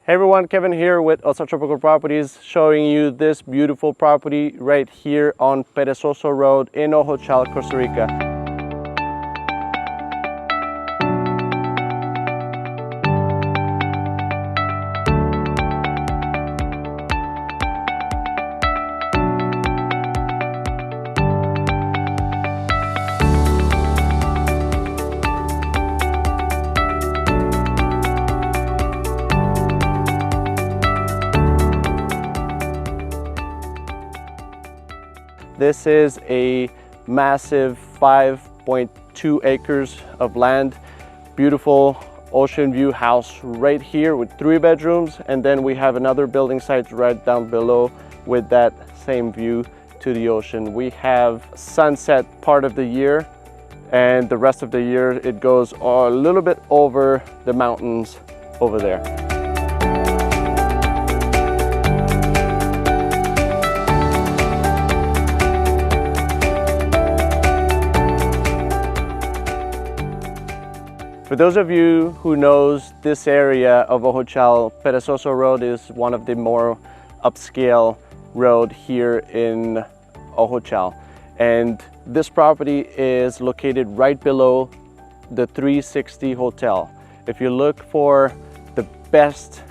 Hey everyone, Kevin here with Osa Tropical Properties, showing you this beautiful property right here on Perezoso Road in Ojochal, Costa Rica. This is a massive 5.2 acres of land, beautiful ocean view house right here with 3 bedrooms, and then we have another building site right down below with that same view to the ocean. We have sunset part of the year, and the rest of the year it goes a little bit over the mountains over there. For those of you who knows this area of Ojochal, Perezoso Road is one of the more upscale road here in Ojochal. And this property is located right below the 360 Hotel. If you look for the best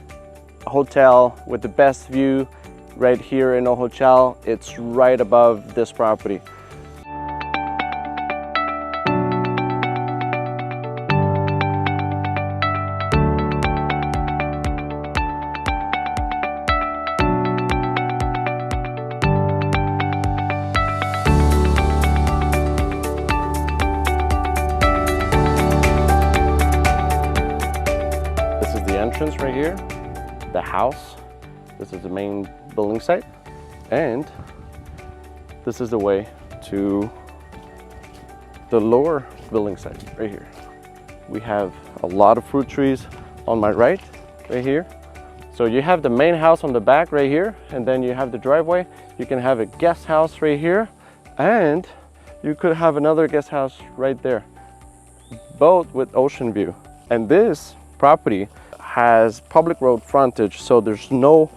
hotel with the best view right here in Ojochal, it's right above this property. Entrance right here, the house. This is the main building site, and this is the way to the lower building site right here. We have a lot of fruit trees on my right here. So you have the main house on the back right here, and then you have the driveway. You can have a guest house right here, and you could have another guest house right there, both with ocean view. And this property has public road frontage, so there's no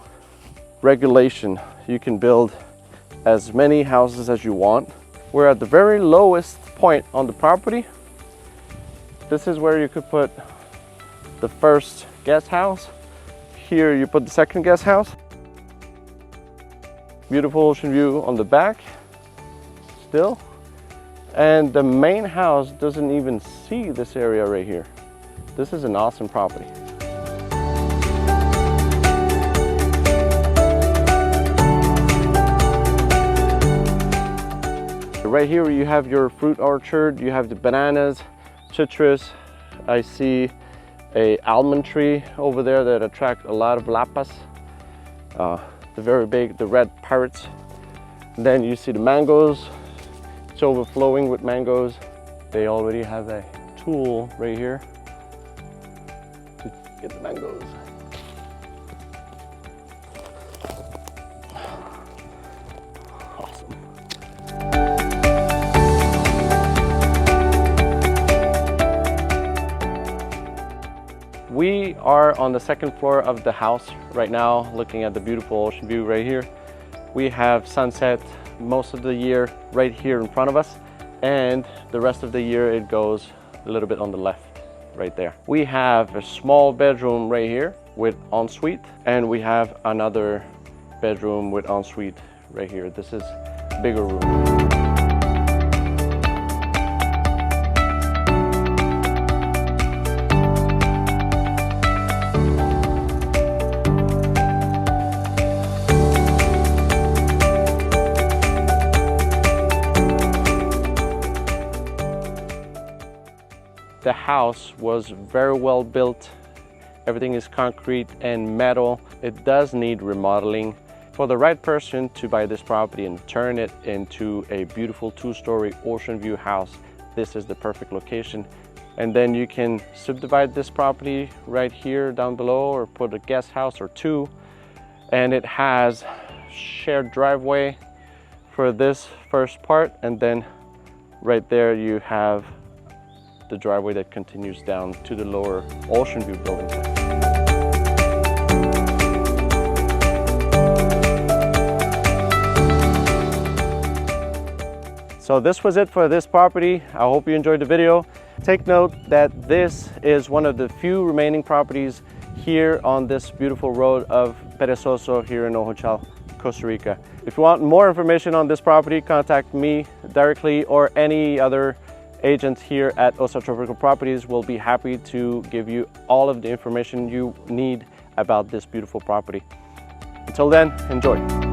regulation. You can build as many houses as you want. We're at the very lowest point on the property. This is where you could put the first guest house. Here you put the second guest house. Beautiful ocean view on the back still. And the main house doesn't even see this area right here. This is an awesome property. Right here you have your fruit orchard, you have the bananas, citrus. I see a almond tree over there that attract a lot of lapas. The very big, the red parrots. And then you see the mangoes. It's overflowing with mangoes. They already have a tool right here to get the mangoes. We are on the second floor of the house right now, looking at the beautiful ocean view right here. We have sunset most of the year right here in front of us, and the rest of the year it goes a little bit on the left right there. We have a small bedroom right here with ensuite, and we have another bedroom with ensuite right here. This is a bigger room. The house was very well built. Everything is concrete and metal. It does need remodeling. For the right person to buy this property and turn it into a beautiful 2-story ocean view house, this is the perfect location. And then you can subdivide this property right here down below, or put a guest house or 2. And it has shared driveway for this first part, and then right there you have the driveway that continues down to the lower ocean view building site. So this was it for this property. I hope you enjoyed the video. Take note that this is one of the few remaining properties here on this beautiful road of Perezoso here in Ojochal, Costa Rica. If you want more information on this property, contact me directly or any other agent here at Osa Tropical Properties. We'll be happy to give you all of the information you need about this beautiful property. Until then, enjoy.